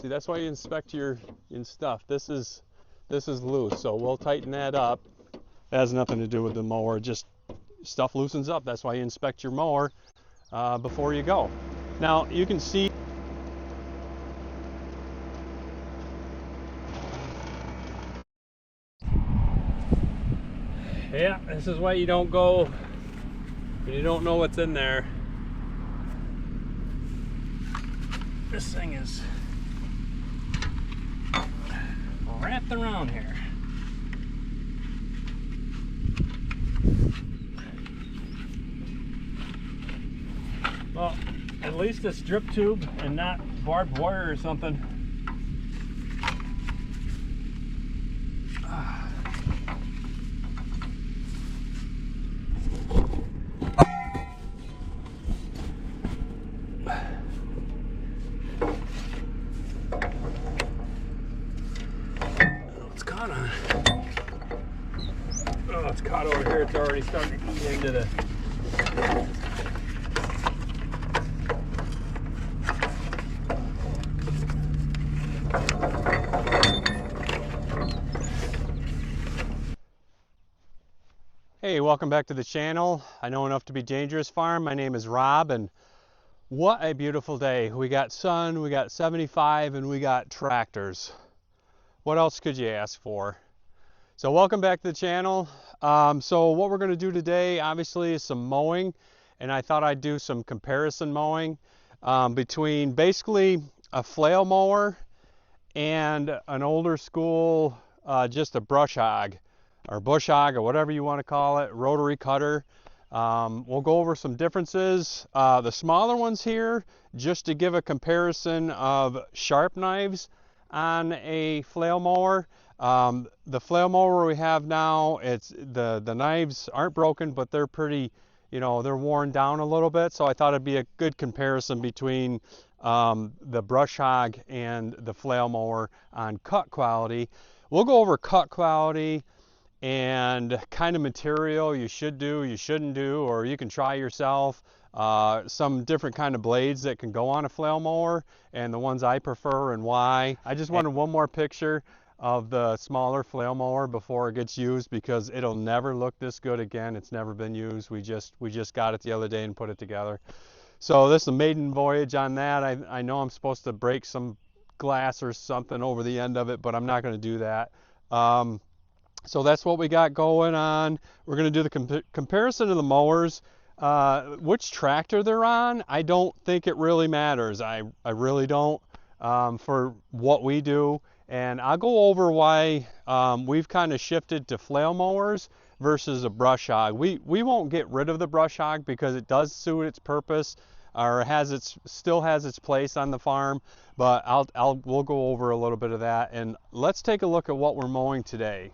See, that's why you inspect your stuff. This is loose, so we'll tighten that up. It has nothing to do with the mower, just stuff loosens up. That's why you inspect your mower before you go. Now you can see yeah, this is why you don't go when you don't know what's in there. This thing is wrapped around here. Well, at least it's drip tube and not barbed wire or something. It's caught on. Oh, it's caught over here. It's already starting to eat into the. Hey, welcome back to the channel. I Know Enough to Be Dangerous Farm. My name is Rob, and what a beautiful day. We got sun, we got 75, and we got tractors. What else could you ask for? So welcome back to the channel. So what we're going to do today, obviously, is some mowing, and I thought I'd do some comparison mowing between basically a flail mower and an older school, just a brush hog, or bush hog, or whatever you want to call it, rotary cutter. We'll go over some differences. The smaller ones here, just to give a comparison of sharp knives on a flail mower. The flail mower we have now, it's the knives aren't broken, but they're pretty, they're worn down a little bit. So I thought it'd be a good comparison between the brush hog and the flail mower on cut quality. We'll go over cut quality and kind of material you should do, you shouldn't do, or you can try yourself. Some different kind of blades that can go on a flail mower and the ones I prefer and why. I just wanted one more picture of the smaller flail mower before it gets used, because it'll never look this good again. It's never been used. We just got it the other day and put it together. So this is a maiden voyage on that. I know I'm supposed to break some glass or something over the end of it, but I'm not going to do that. So that's what we got going on. We're going to do the comparison of the mowers. Which tractor they're on, I don't think it really matters. I really don't, for what we do. And I'll go over why we've kind of shifted to flail mowers versus a brush hog. We won't get rid of the brush hog because it does suit its purpose, or still has its place on the farm. But we'll go over a little bit of that. And let's take a look at what we're mowing today.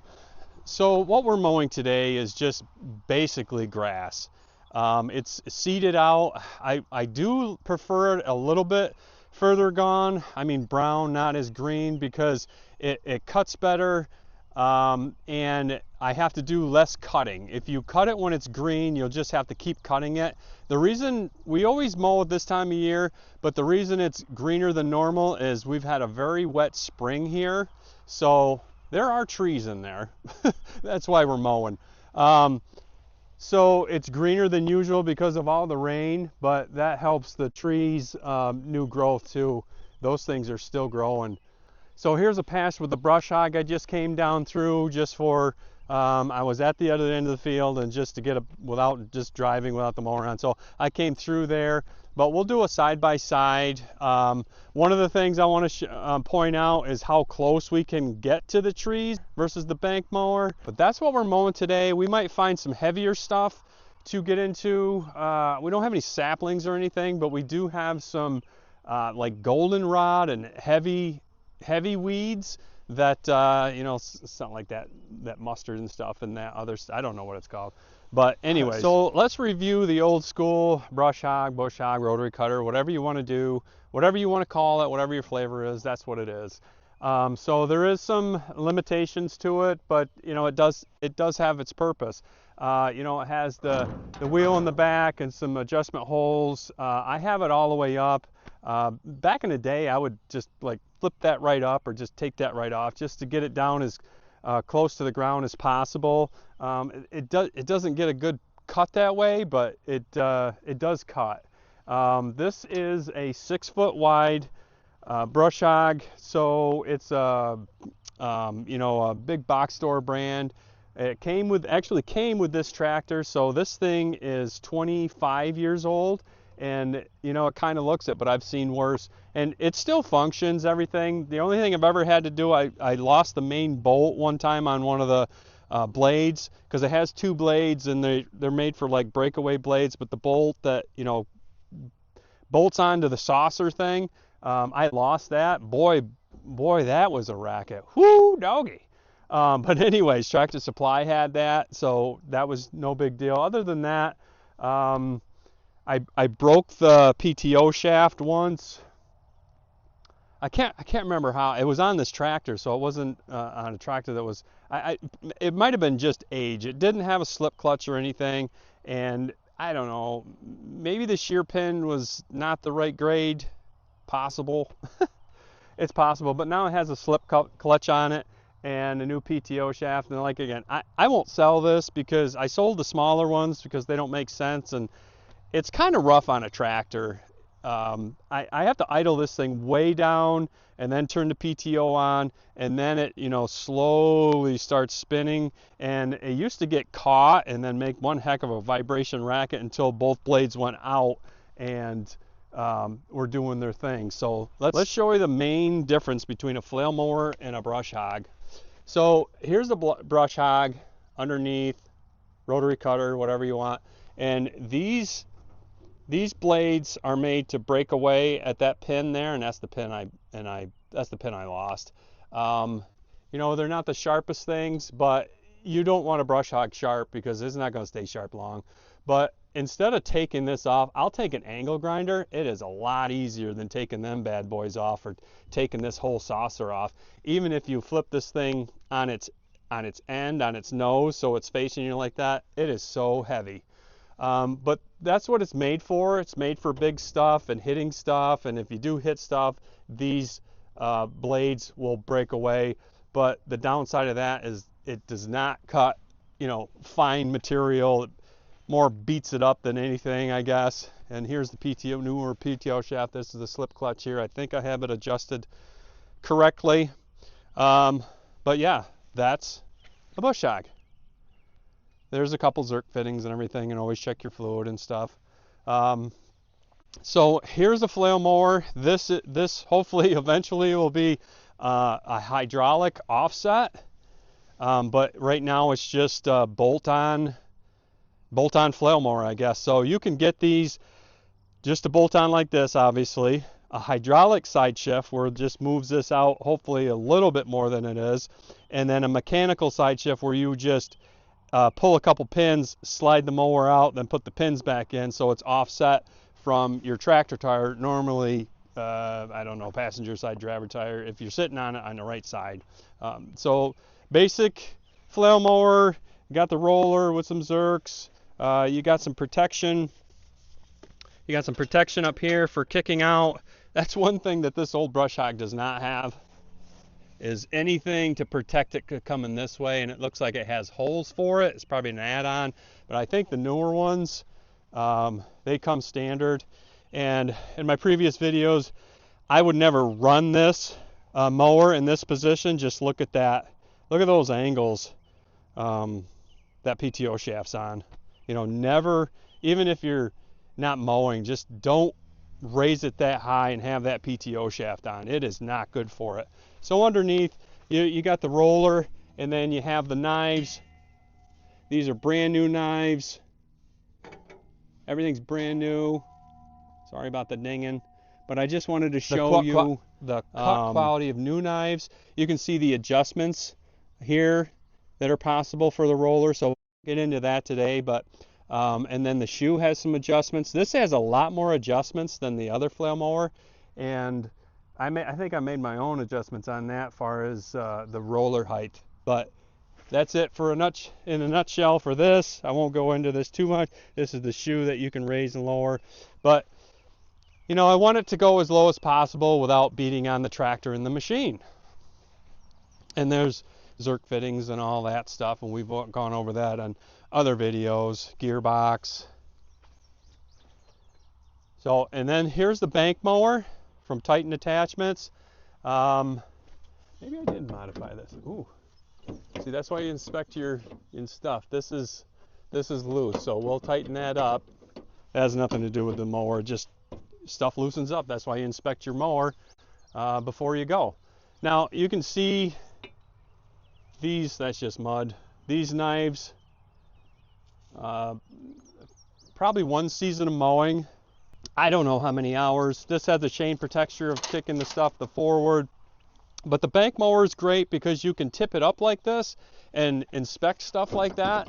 So what we're mowing today is just basically grass. It's seeded out. I do prefer it a little bit further gone. I mean brown, not as green, because it cuts better, and I have to do less cutting. If you cut it when it's green, you'll just have to keep cutting it. The reason we always mow at this time of year, but the reason it's greener than normal is we've had a very wet spring here, so there are trees in there. That's why we're mowing. So it's greener than usual because of all the rain, but that helps the trees' new growth too. Those things are still growing. So here's a pass with the brush hog. I just came down through just for, I was at the other end of the field, and just to get without just driving without the mower on. So I came through there, but we'll do a side-by-side. One of the things I want to point out is how close we can get to the trees versus the bank mower. But that's what we're mowing today. We might find some heavier stuff to get into. We don't have any saplings or anything, but we do have some like goldenrod and heavy weeds that, something like that mustard and stuff, and that other, I don't know what it's called. But anyway, so let's review the old school brush hog, bush hog, rotary cutter, whatever you want to do, whatever you want to call it, whatever your flavor is, that's what it is. So there is some limitations to it, but it does have its purpose. It has the wheel in the back and some adjustment holes. I have it all the way up. Back in the day, I would just like flip that right up or just take that right off just to get it down as close to the ground as possible. It doesn't get a good cut that way, but it does cut. This is a 6-foot wide Brush Hog, so it's a a big box store brand. It actually came with this tractor, so this thing is 25 years old, and it kind of looks it, but I've seen worse, and it still functions, everything. The only thing I've ever had to do, I lost the main bolt one time on one of the blades, because it has 2 blades and they're made for like breakaway blades, but the bolt that bolts onto the saucer thing, I lost that. Boy, that was a racket. Whoo, doggy. But anyways, Tractor Supply had that, so that was no big deal. Other than that, I broke the PTO shaft once. I can't remember how. It was on this tractor, so it wasn't on a tractor that was. It might have been just age. It didn't have a slip clutch or anything, and I don't know. Maybe the shear pin was not the right grade. Possible. It's possible, but now it has a slip clutch on it and a new PTO shaft. And like again, I won't sell this because I sold the smaller ones because they don't make sense, and it's kind of rough on a tractor. I have to idle this thing way down and then turn the PTO on, and then it slowly starts spinning, and it used to get caught and then make one heck of a vibration racket until both blades went out and were doing their thing. So let's show you the main difference between a flail mower and a brush hog. So here's the brush hog underneath, rotary cutter, whatever you want, and these blades are made to break away at that pin there, and that's the pin I lost. They're not the sharpest things, but you don't want a brush hog sharp because it's not going to stay sharp long. But instead of taking this off, I'll take an angle grinder. It is a lot easier than taking them bad boys off or taking this whole saucer off. Even if you flip this thing on its end, on its nose, so it's facing you like that, it is so heavy. But that's what it's made for. It's made for big stuff and hitting stuff, and if you do hit stuff, these blades will break away. But the downside of that is it does not cut fine material. It more beats it up than anything, I guess. And here's the newer PTO shaft. This is the slip clutch here. I think I have it adjusted correctly. But yeah, that's a Brush Hog. There's a couple Zerk fittings and everything, and always check your fluid and stuff. So here's a flail mower. This hopefully eventually will be a hydraulic offset, but right now it's just a bolt-on flail mower, I guess. So you can get these just a bolt-on like this, obviously. A hydraulic side shift where it just moves this out hopefully a little bit more than it is, and then a mechanical side shift where you just pull a couple pins, slide the mower out, then put the pins back in so it's offset from your tractor tire. Normally, I don't know, passenger side, driver tire, if you're sitting on it on the right side. So basic flail mower, you got the roller with some Zerks, you got some protection. You got some protection up here for kicking out. That's one thing that this old Brush Hog does not have, is anything to protect it coming this way, and it looks like it has holes for it. It's probably an add-on, but I think the newer ones, they come standard. And in my previous videos, I would never run this mower in this position. Just look at that. Look at those angles that PTO shaft's on. Never, even if you're not mowing, just don't raise it that high and have that PTO shaft on. It is not good for it. So underneath, you got the roller, and then you have the knives. These are brand new knives. Everything's brand new. Sorry about the dinging, but I just wanted to show you the cut quality of new knives. You can see the adjustments here that are possible for the roller, so we'll get into that today. But and then the shoe has some adjustments. This has a lot more adjustments than the other flail mower, and I think I made my own adjustments on that, far as the roller height. But that's it for in a nutshell for this. I won't go into this too much. This is the shoe that you can raise and lower. But You know, I want it to go as low as possible without beating on the tractor and the machine. And there's Zerk fittings and all that stuff, and we've gone over that on other videos, gearbox. So, and then here's the bank mower from Titan Attachments. Maybe I did modify this. Ooh, see, that's why you inspect your stuff. This is loose, so we'll tighten that up. That has nothing to do with the mower, just stuff loosens up. That's why you inspect your mower before you go. Now you can see these, that's just mud. These knives, probably one season of mowing. I don't know how many hours. This has the chain protector of kicking the stuff the forward. But the bank mower is great because you can tip it up like this and inspect stuff like that.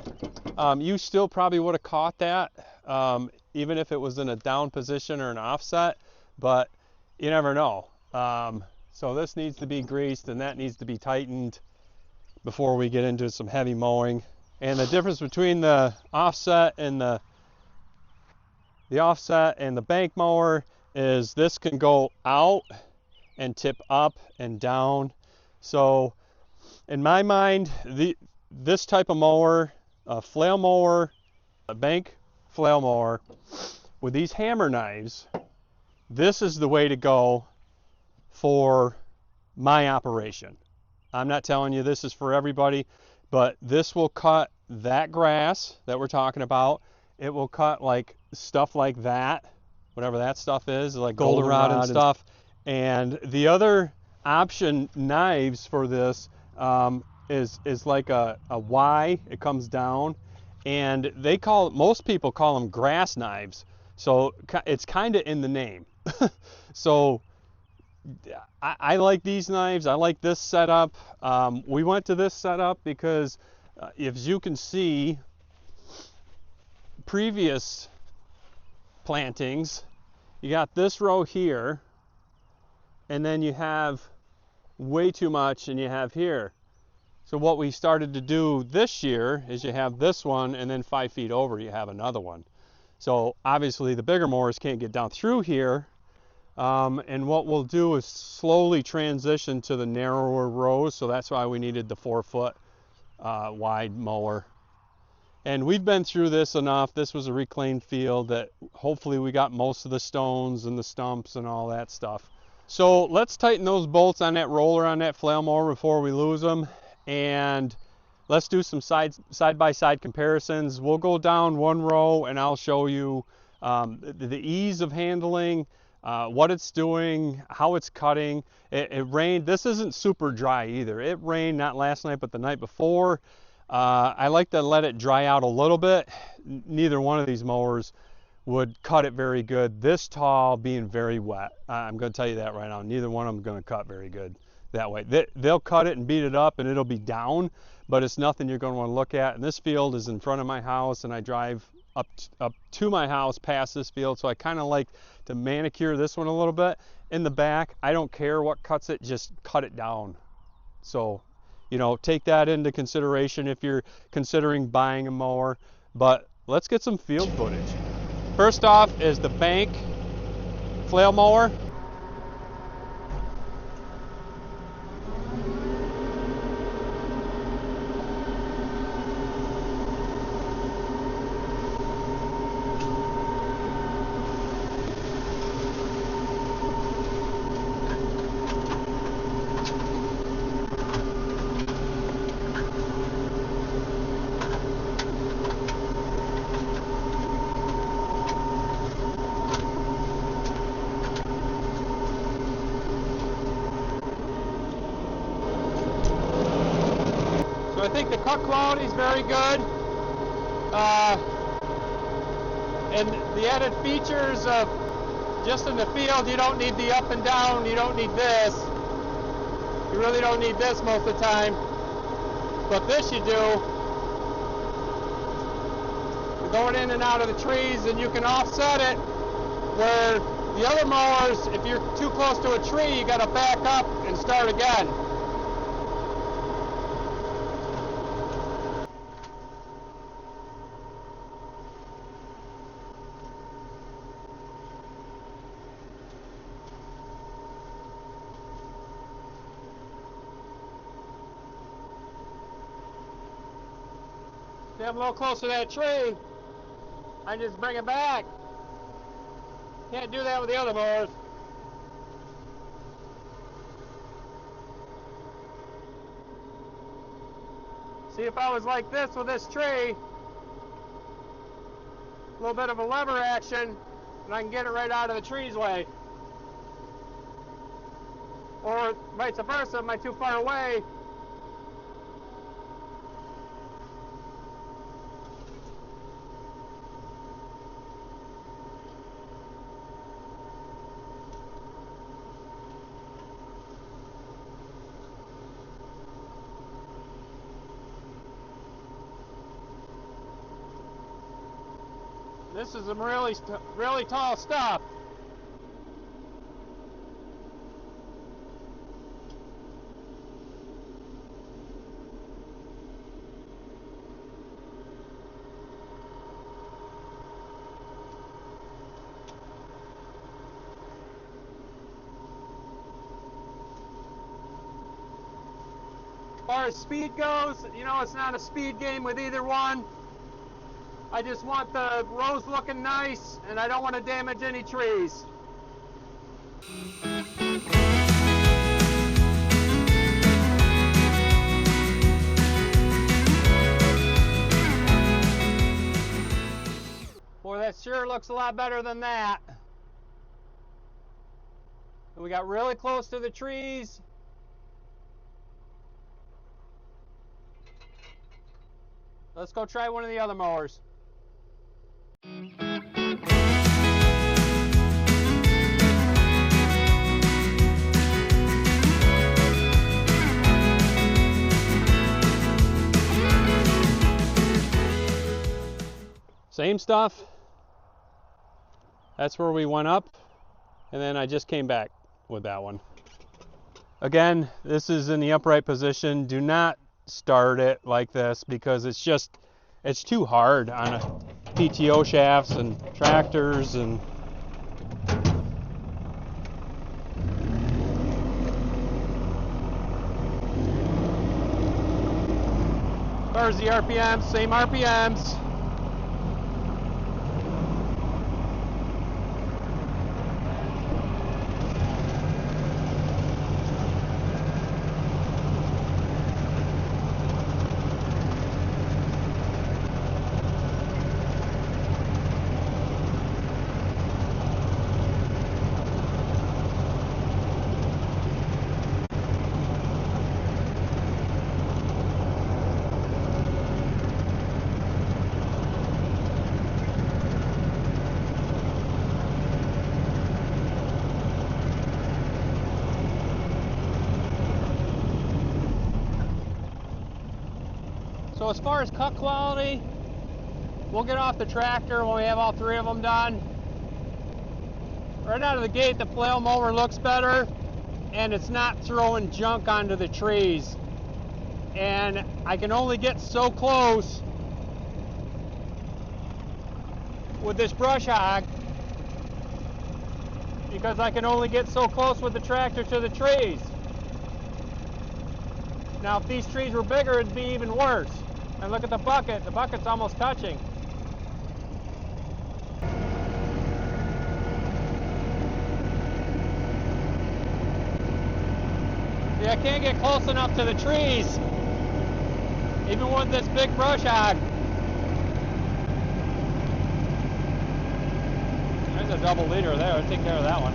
You still probably would have caught that, even if it was in a down position or an offset, but you never know. So this needs to be greased and that needs to be tightened before we get into some heavy mowing. And the difference between the offset and the bank mower is this can go out and tip up and down. So in my mind, this type of mower, a flail mower, a bank flail mower with these hammer knives, this is the way to go for my operation. I'm not telling you this is for everybody, but this will cut that grass that we're talking about. It will cut like stuff like that, whatever that stuff is, like goldenrod and stuff. And the other option knives for this is like a Y. It comes down, and most people call them grass knives. So it's kind of in the name. So I like these knives. I like this setup. We went to this setup because, as you can see, previous plantings, you got this row here, and then you have way too much, and you have here. So what we started to do this year is you have this one, and then 5 feet over you have another one. So obviously the bigger mowers can't get down through here. And what we'll do is slowly transition to the narrower rows. So that's why we needed the 4 foot wide mower. And we've been through this enough. This was a reclaimed field that hopefully we got most of the stones and the stumps and all that stuff. So let's tighten those bolts on that roller on that flail mower before we lose them. And let's do some side-by-side comparisons. We'll go down one row and I'll show you the ease of handling, what it's doing, how it's cutting. It rained. This isn't super dry either. It rained not last night but the night before. I like to let it dry out a little bit. Neither one of these mowers would cut it very good. This tall being very wet. I'm going to tell you that right now. Neither one of them is going to cut very good that way. They'll cut it and beat it up and it'll be down, but it's nothing you're going to want to look at. And this field is in front of my house, and I drive up to my house past this field, so I kind of like to manicure this one a little bit. In the back, I don't care what cuts it, just cut it down. So, you know, take that into consideration if you're considering buying a mower. But let's get some field footage. First off is the bank flail mower. So I think the cut quality is very good. And the added features of just in the field, you don't need the up and down, you don't need this. You really don't need this most of the time. But this you do. You're going in and out of the trees, and you can offset it where the other mowers, if you're too close to a tree, you got to back up and start again. See, I'm a little closer to that tree. I just bring it back. Can't do that with the other mowers. See, if I was like this with this tree, a little bit of a lever action, and I can get it right out of the tree's way. Or vice versa, am I too far away? This is some really tall stuff. As far as speed goes, you know, it's not a speed game with either one. I just want the rows looking nice, and I don't want to damage any trees. Boy, that sure looks a lot better than that. And we got really close to the trees. Let's go try one of the other mowers. Same stuff. That's where we went up, and then I just came back with that one. Again, this is in the upright position. Do not start it like this because it's too hard on a PTO shafts and tractors. And as far as the RPMs, same RPMs. So as far as cut quality, we'll get off the tractor when we have all three of them done. Right out of the gate, the flail mower looks better, and it's not throwing junk onto the trees. And I can only get so close with this brush hog because I can only get so close with the tractor to the trees. Now, if these trees were bigger, it'd be even worse. And look at the bucket. The bucket's almost touching. See, I can't get close enough to the trees, even with this big brush hog. There's a double leader there. I'll take care of that one.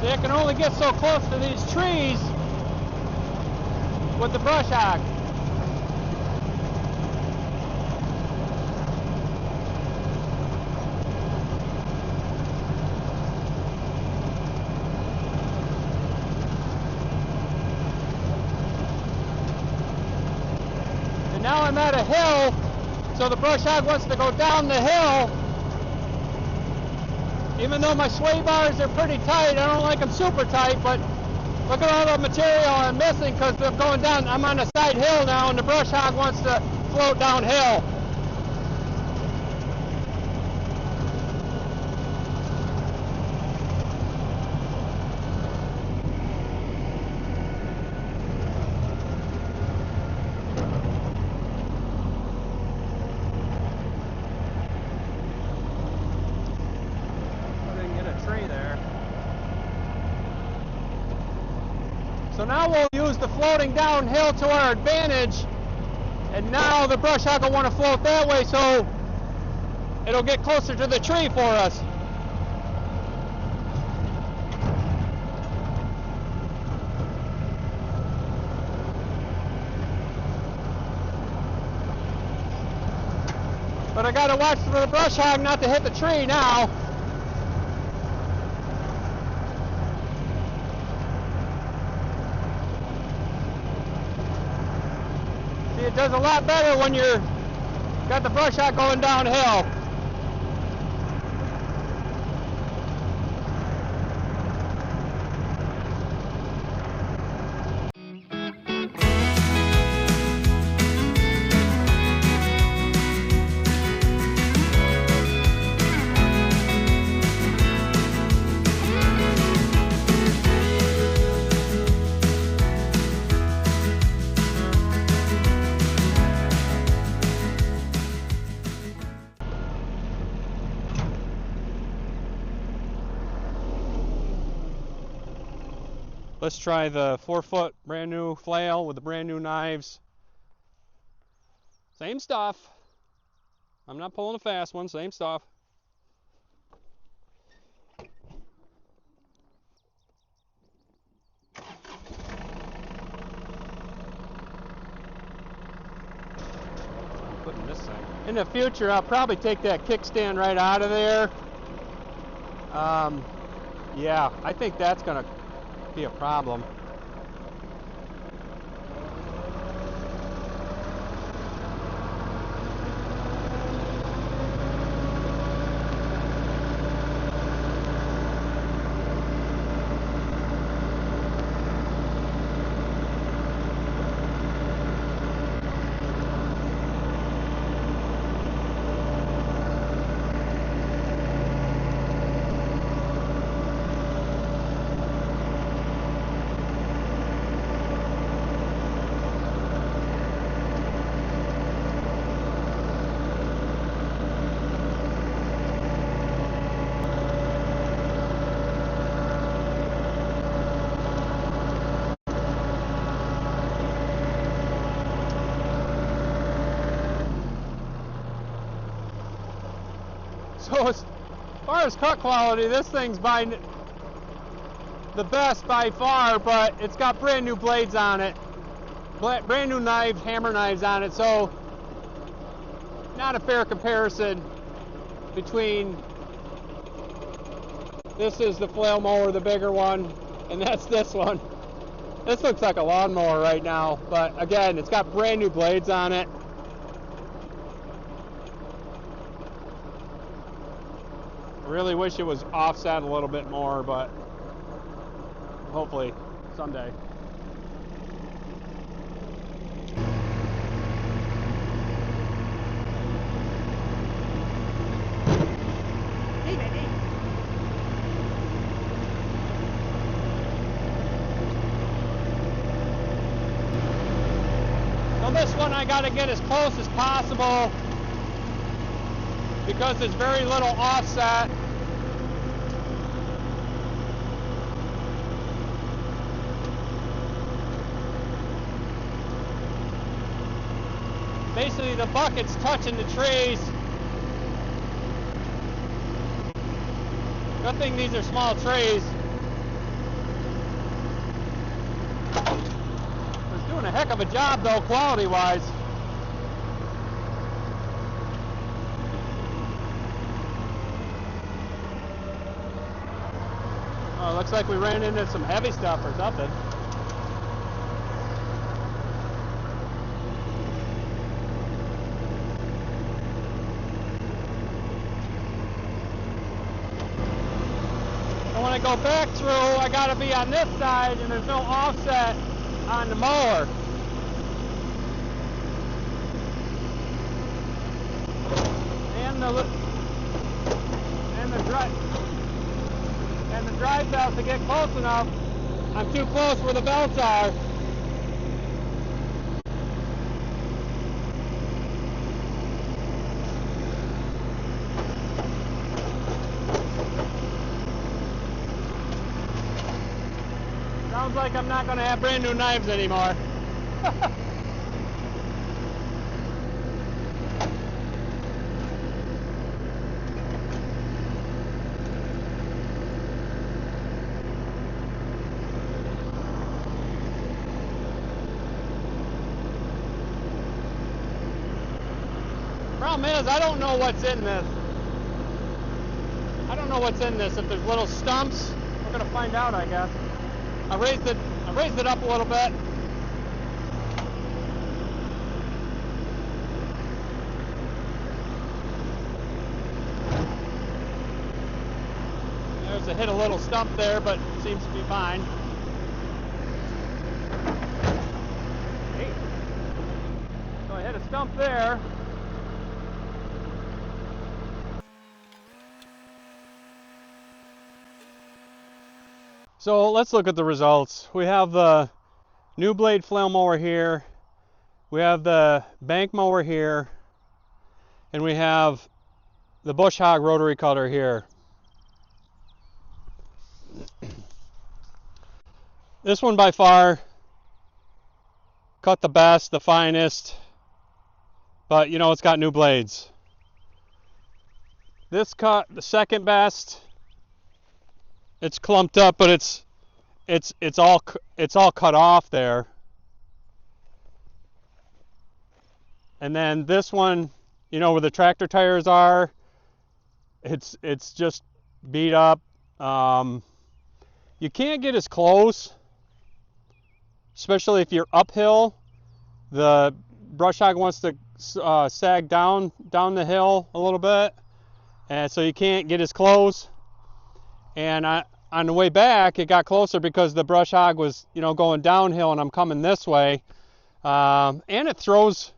See, I can only get so close to these trees with the brush hog. And now I'm at a hill, so the brush hog wants to go down the hill. Even though my sway bars are pretty tight, I don't like them super tight, but look at all the material I'm missing because they're going down. I'm on a side hill now, and the brush hog wants to float downhill. floating downhill to our advantage, and now the brush hog will want to float that way, so it'll get closer to the tree for us. But I gotta watch for the brush hog not to hit the tree now. See, it does a lot better when you're got the brush hog going downhill. Let's try the 4-foot brand new flail with the brand new knives. Same stuff. I'm not pulling a fast one, same stuff. Putting this thing. In the future, I'll probably take that kickstand right out of there. Yeah, I think that's gonna be a problem. So as far as cut quality, this thing's by the best by far, but it's got brand new blades on it, brand new knives, hammer knives on it, so not a fair comparison between this is the flail mower, the bigger one, and that's this one. This looks like a lawnmower right now, but again, it's got brand new blades on it. I really wish it was offset a little bit more, but hopefully someday. Hey, baby. On this one, I got to get as close as possible because there's very little offset. Basically, the bucket's touching the trees. Good thing these are small trees. It's doing a heck of a job, though, quality-wise. Oh, looks like we ran into some heavy stuff or something. And when I go back through, I gotta be on this side and there's no offset on the mower. And the drive belt to get close enough. I'm too close where the belts are. Sounds seems like I'm not going to have brand new knives anymore. Problem is, I don't know what's in this. I don't know what's in this. If there's little stumps, we're gonna find out, I guess. I raised it up a little bit. There's a hit a little stump there, but it seems to be fine. Hey. So I hit a stump there. So let's look at the results. We have the new blade flail mower here, we have the bank mower here, and we have the Brush Hog rotary cutter here. This one by far cut the best, the finest, but you know, it's got new blades. This cut the second best. It's clumped up, but it's all cut off there. And then this one, you know, where the tractor tires are, it's just beat up. You can't get as close, especially if you're uphill. The Brush Hog wants to sag down the hill a little bit, and so you can't get as close. And on the way back, it got closer because the Brush Hog was, you know, going downhill, and I'm coming this way. And it throws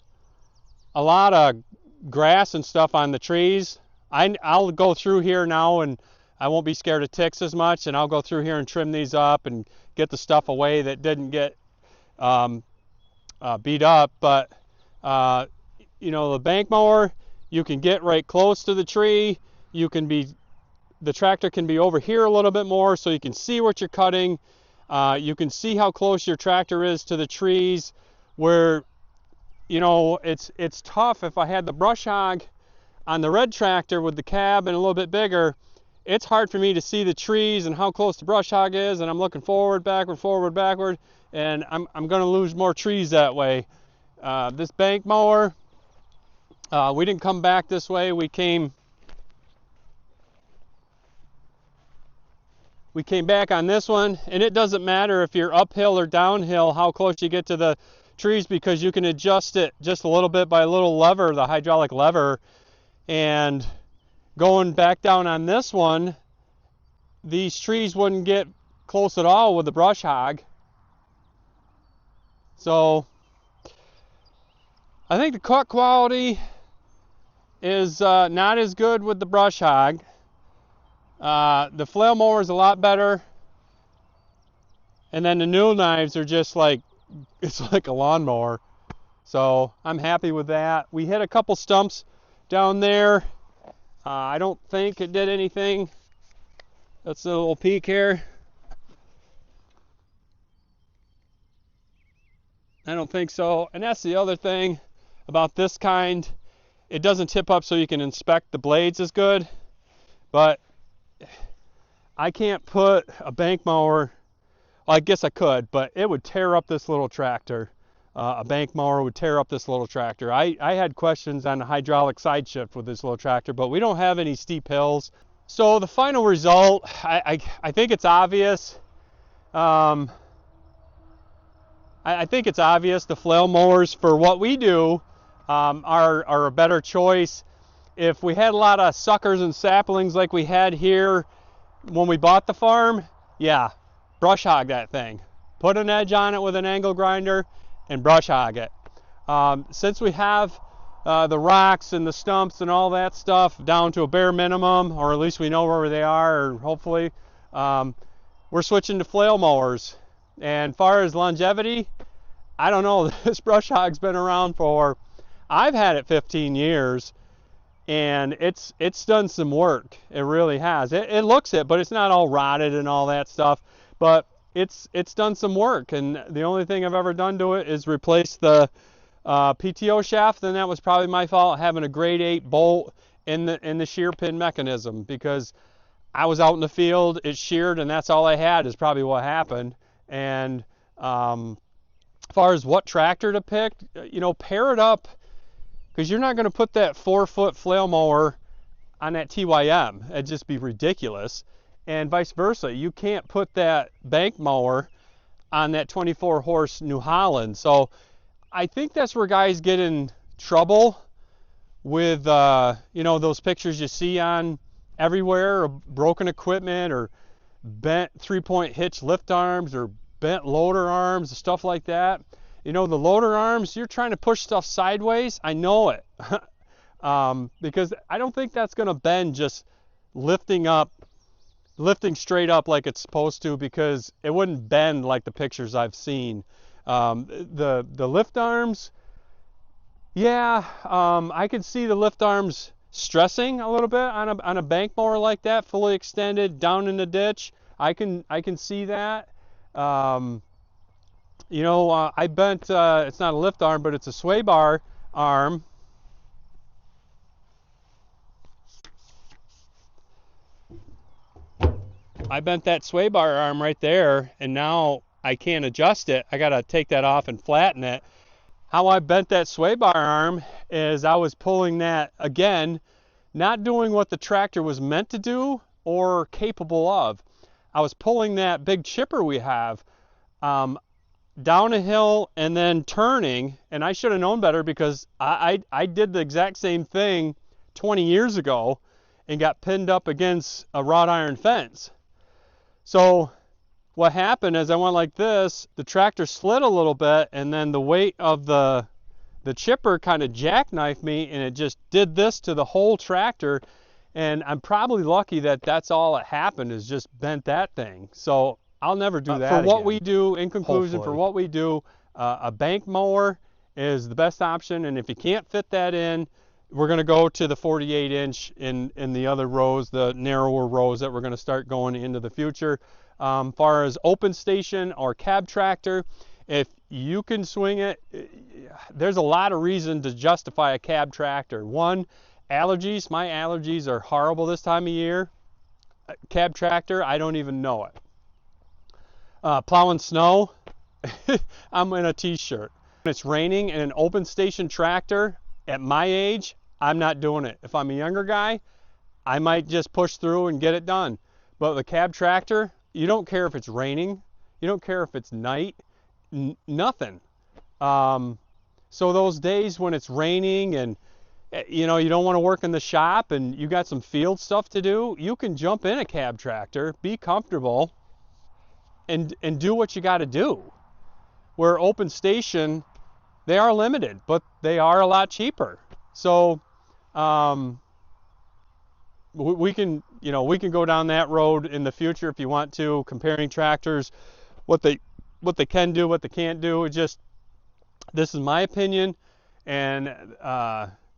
a lot of grass and stuff on the trees. I'll go through here now, and I won't be scared of ticks as much, and I'll go through here and trim these up and get the stuff away that didn't get beat up. But you know, the bank mower, you can get right close to the tree. The tractor can be over here a little bit more, so you can see what you're cutting. You can see how close your tractor is to the trees, where, you know, it's tough. If I had the Brush Hog on the red tractor with the cab and a little bit bigger, it's hard for me to see the trees and how close the Brush Hog is, and I'm looking forward, backward, and I'm going to lose more trees that way. This bank mower, we didn't come back this way. We came back on this one, and it doesn't matter if you're uphill or downhill how close you get to the trees, because you can adjust it just a little bit by a little lever, the hydraulic lever. And going back down on this one, these trees wouldn't get close at all with the Brush Hog. So I think the cut quality is not as good with the Brush Hog. The flail mower is a lot better, and then the new knives are just like, it's like a lawnmower. So I'm happy with that. We hit a couple stumps down there. I don't think it did anything. That's a little peek here. I don't think so. And that's the other thing about this kind. It doesn't tip up so you can inspect the blades as good, but I can't put a bank mower, well, I guess I could, but it would tear up this little tractor. A bank mower would tear up this little tractor. I had questions on the hydraulic side shift with this little tractor, but we don't have any steep hills. So the final result, I think it's obvious. I think it's obvious the flail mowers for what we do are a better choice. If we had a lot of suckers and saplings like we had here when we bought the farm, yeah, Brush Hog that thing. Put an edge on it with an angle grinder and Brush Hog it. Since we have the rocks and the stumps and all that stuff down to a bare minimum, or at least we know where they are, or hopefully, we're switching to flail mowers. And far as longevity, I don't know. This Brush Hog's been around for, I've had it 15 years, and it's done some work. It really has. It looks it, but it's not all rotted and all that stuff. But it's done some work, and the only thing I've ever done to it is replace the PTO shaft, and that was probably my fault having a grade 8 bolt in the shear pin mechanism, because I was out in the field, it sheared, and that's all I had is probably what happened. And as far as what tractor to pick, pair it up, because you're not going to put that 4-foot flail mower on that TYM. It'd just be ridiculous. And vice versa, you can't put that bank mower on that 24 horse New Holland. So I think that's where guys get in trouble with those pictures you see on everywhere of broken equipment, or bent 3-point hitch lift arms, or bent loader arms, stuff like that. The loader arms, you're trying to push stuff sideways. I know it. Because I don't think that's going to bend just lifting straight up like it's supposed to, because it wouldn't bend like the pictures I've seen. The lift arms, yeah, I could see the lift arms stressing a little bit on a bank mower like that, fully extended down in the ditch. I can see that. I bent, it's not a lift arm, but it's a sway bar arm. I bent that sway bar arm right there, and now I can't adjust it. I got to take that off and flatten it. How I bent that sway bar arm is I was pulling that, again, not doing what the tractor was meant to do or capable of. I was pulling that big chipper we have down a hill and then turning, and I should have known better, because I did the exact same thing 20 years ago and got pinned up against a wrought iron fence. So what happened is I went like this, the tractor slid a little bit, and then the weight of the chipper kind of jackknifed me, and it just did this to the whole tractor. And I'm probably lucky that that's all that happened, is just bent that thing. So I'll never do that for what we do. In conclusion, for what we do, a bank mower is the best option. And if you can't fit that in, we're going to go to the 48-inch in the other rows, the narrower rows that we're going to start going into the future. Far as open station or cab tractor, if you can swing it, there's a lot of reason to justify a cab tractor. One, allergies. My allergies are horrible this time of year. Cab tractor, I don't even know it. Plowing snow, I'm in a t-shirt. When it's raining and an open station tractor, at my age, I'm not doing it. If I'm a younger guy, I might just push through and get it done. But the cab tractor, you don't care if it's raining, you don't care if it's night, nothing. So those days when it's raining and you don't want to work in the shop and you got some field stuff to do, you can jump in a cab tractor, be comfortable, and do what you got to do. Where open station, they are limited, but they are a lot cheaper. So we can go down that road in the future if you want to, comparing tractors, what they can do, what they can't do. This is my opinion, and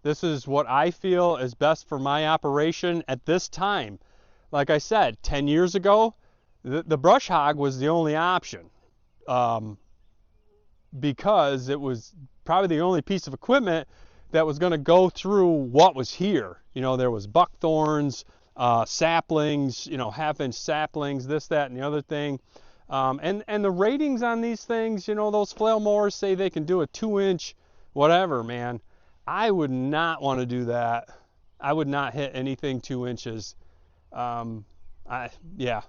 this is what I feel is best for my operation at this time. Like I said, 10 years ago, the Brush Hog was the only option, because it was probably the only piece of equipment that was going to go through what was here. There was buckthorns, saplings, half-inch saplings, this, that, and the other thing. And the ratings on these things, those flail mowers say they can do a 2-inch whatever, man. I would not want to do that. I would not hit anything 2 inches. Yeah.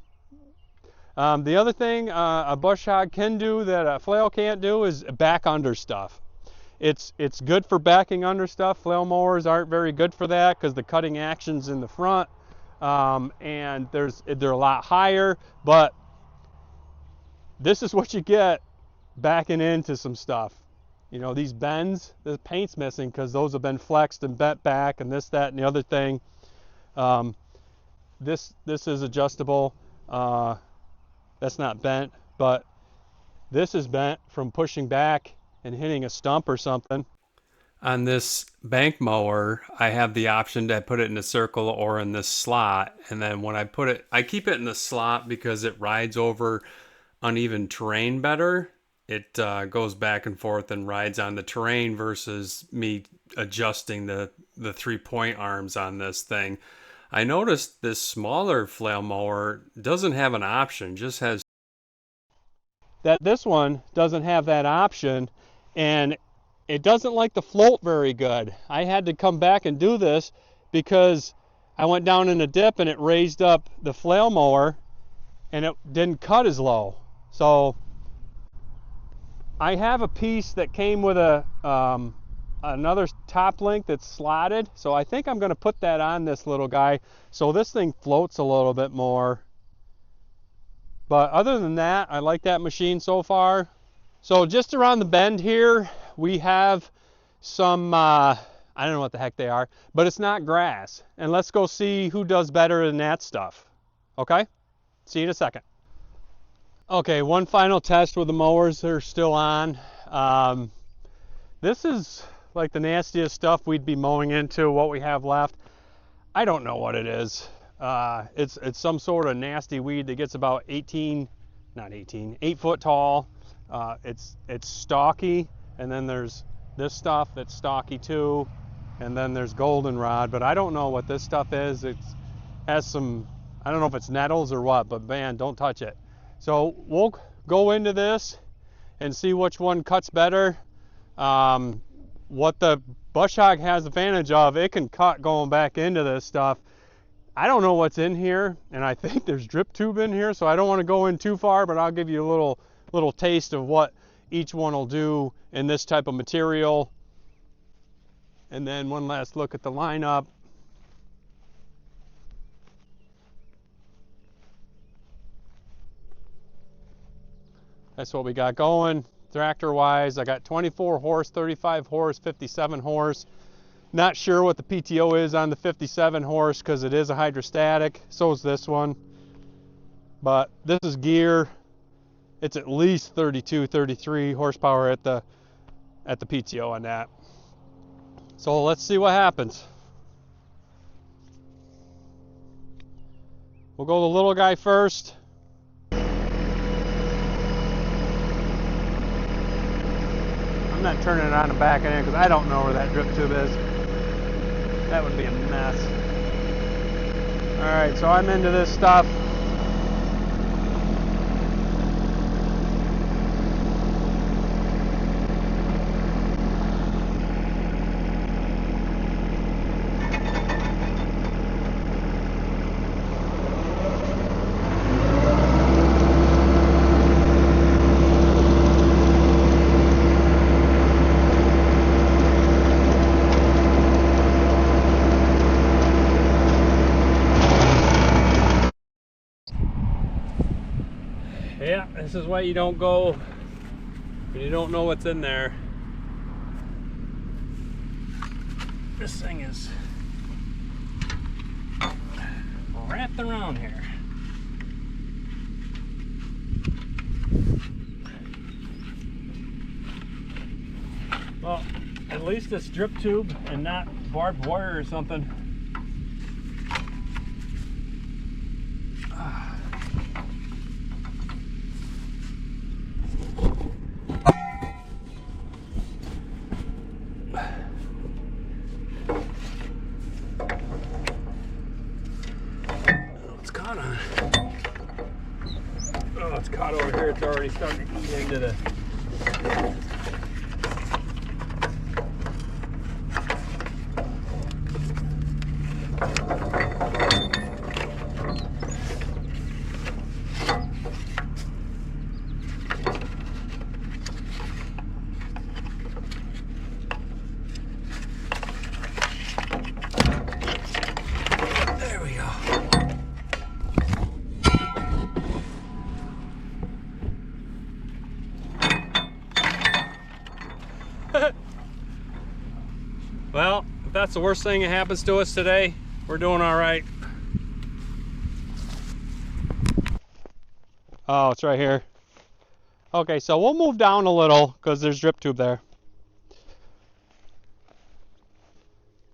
The other thing a Brush Hog can do that a flail can't do is back under stuff. It's good for backing under stuff. Flail mowers aren't very good for that because the cutting action's in the front, and they're a lot higher. But this is what you get backing into some stuff. These bends, the paint's missing because those have been flexed and bent back, and this, that, and the other thing. This is adjustable. That's not bent, but this is bent from pushing back and hitting a stump or something. On this bank mower, I have the option to put it in a circle or in this slot. And then when I put it, I keep it in the slot because it rides over uneven terrain better. It goes back and forth and rides on the terrain versus me adjusting the 3-point arms on this thing. I noticed this smaller flail mower doesn't have an option, just has that. This one doesn't have that option, and it doesn't like the float very good. I had to come back and do this because I went down in a dip and it raised up the flail mower and it didn't cut as low. So I have a piece that came with a another top link that's slotted, so I think I'm going to put that on this little guy so this thing floats a little bit more. But other than that, I like that machine so far. So just around the bend here, we have some, I don't know what the heck they are, but it's not grass. And let's go see who does better than that stuff. Okay? See you in a second. Okay, one final test with the mowers that are still on. This is like the nastiest stuff we'd be mowing into, what we have left. I don't know what it is. It's some sort of nasty weed that gets about 8 foot tall. It's stalky, and then there's this stuff that's stalky too, and then there's goldenrod, but I don't know what this stuff is. It has some, I don't know if it's nettles or what, but man, don't touch it. So we'll go into this and see which one cuts better. What the Brush Hog has advantage of, it can cut going back into this stuff. I don't know what's in here, and I think there's drip tube in here, so I don't want to go in too far, but I'll give you a little taste of what each one will do in this type of material. And then one last look at the lineup. That's what we got going. Tractor wise, I got 24 horse, 35 horse, 57 horse. Not sure what the PTO is on the 57 horse because it is a hydrostatic. So is this one. But this is gear. It's at least 32, 33 horsepower at the PTO on that. So let's see what happens. We'll go the little guy first. I'm not turning it on and backing in because I don't know where that drip tube is. That would be a mess. Alright, so I'm into this stuff. Yeah, this is why you don't go when you don't know what's in there. This thing is wrapped around here. Well, at least it's drip tube and not barbed wire or something. Oh, it's caught over here. It's already starting to eat into the... There we go. Well, if that's the worst thing that happens to us today, we're doing all right. Oh, it's right here. Okay, so we'll move down a little because there's drip tube there.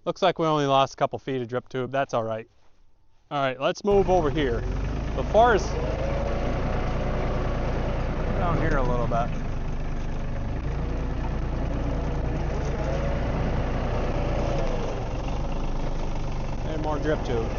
Looks like we only lost a couple feet of drip tube. That's all right. All right, let's move over here. So far as down here a little bit. And more drip tube.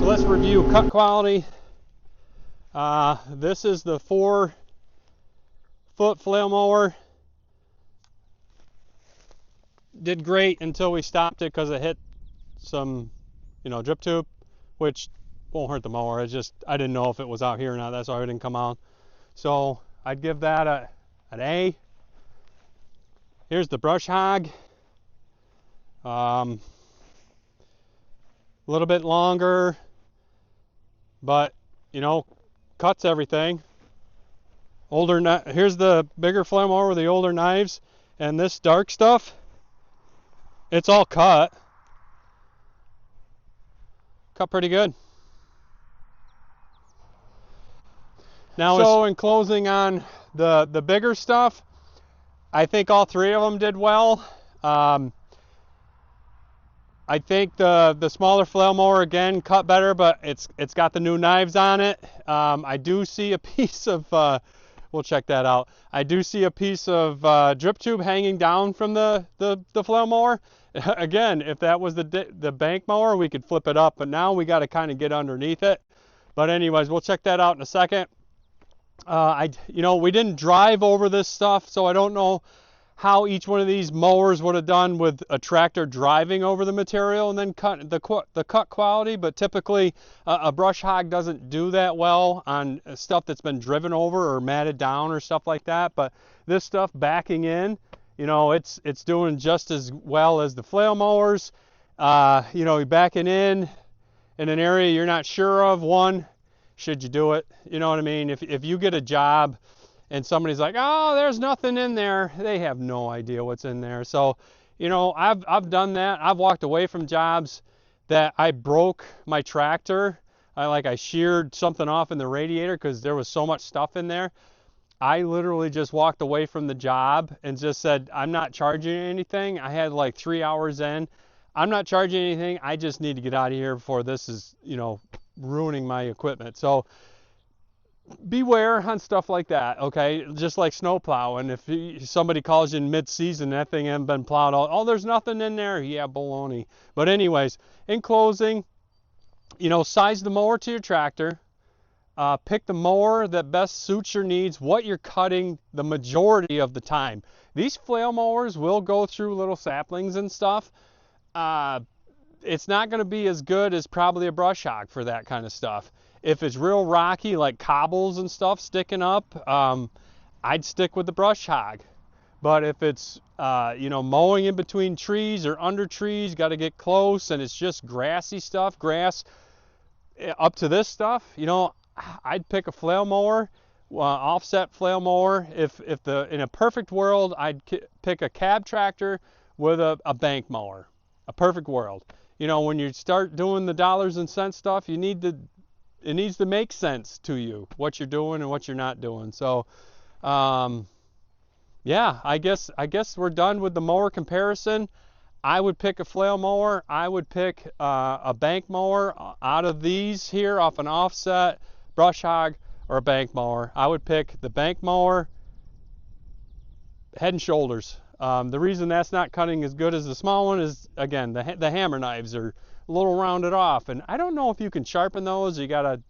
Let's review cut quality. This is the 4-foot flail mower. Did great until we stopped it because it hit some, drip tube, which won't hurt the mower. It's just I didn't know if it was out here or not. That's why it didn't come out. So I'd give that an A. Here's the Brush Hog. A little bit longer, but cuts everything. Here's the bigger flail mower with the older knives, and this dark stuff, it's all cut pretty good. Now, so in closing on the bigger stuff, I think all three of them did well. I think the smaller flail mower again cut better, but it's got the new knives on it. I do see a piece of we'll check that out. I do see a piece of drip tube hanging down from the flail mower. Again, if that was the bank mower, we could flip it up, but now we got to kind of get underneath it. But anyways, we'll check that out in a second. We didn't drive over this stuff, so I don't know how each one of these mowers would have done with a tractor driving over the material and then cut the cut quality, but typically a brush hog doesn't do that well on stuff that's been driven over or matted down or stuff like that. But this stuff backing in, it's doing just as well as the flail mowers. You're backing in an area you're not sure of. One, should you do it? You know what I mean? If you get a job and somebody's like, oh, there's nothing in there, they have no idea what's in there. So, I've done that. I've walked away from jobs that I broke my tractor. I sheared something off in the radiator because there was so much stuff in there. I literally just walked away from the job and just said, I'm not charging anything. I had like 3 hours in. I'm not charging anything. I just need to get out of here before this is, ruining my equipment. So beware on stuff like that, okay? Just like snow plowing. If somebody calls you in mid-season, that thing hasn't been plowed all, oh, there's nothing in there. Yeah, baloney. But anyways, in closing, size the mower to your tractor. Pick the mower that best suits your needs, what you're cutting the majority of the time. These flail mowers will go through little saplings and stuff. It's not going to be as good as probably a brush hog for that kind of stuff. If it's real rocky, like cobbles and stuff sticking up, I'd stick with the brush hog. But if it's, mowing in between trees or under trees, got to get close, and it's just grassy stuff, grass up to this stuff, I'd pick a flail mower, offset flail mower. If in a perfect world, I'd pick a cab tractor with a bank mower. A perfect world. When you start doing the dollars and cents stuff, it needs to make sense to you, what you're doing and what you're not doing. So, yeah, I guess we're done with the mower comparison. I would pick a flail mower. I would pick a bank mower out of these here, off an offset, brush hog, or a bank mower. I would pick the bank mower, head and shoulders. The reason that's not cutting as good as the small one is, again, the hammer knives are a little rounded off, and I don't know if you can sharpen those. You gotta,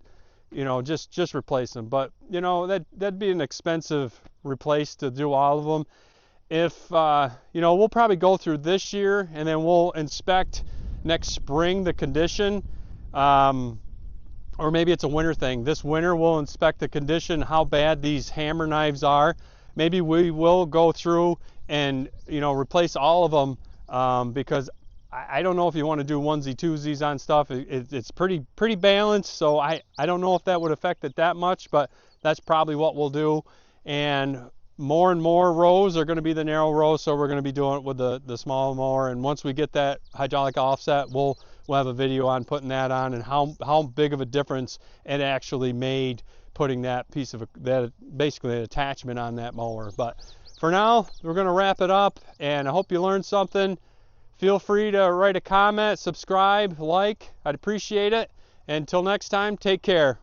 just replace them. But that'd be an expensive replace to do all of them. If we'll probably go through this year, and then we'll inspect next spring the condition, or maybe it's a winter thing. This winter we'll inspect the condition, how bad these hammer knives are. Maybe we will go through and replace all of them, because I don't know if you want to do onesie twosies on stuff. It's pretty balanced, so I don't know if that would affect it that much, but that's probably what we'll do. And more and more rows are going to be the narrow rows, so we're going to be doing it with the small mower. And once we get that hydraulic offset, we'll have a video on putting that on and how big of a difference it actually made putting that basically an attachment on that mower. But for now, we're going to wrap it up, and I hope you learned something. Feel free to write a comment, subscribe, like. I'd appreciate it. Until next time, take care.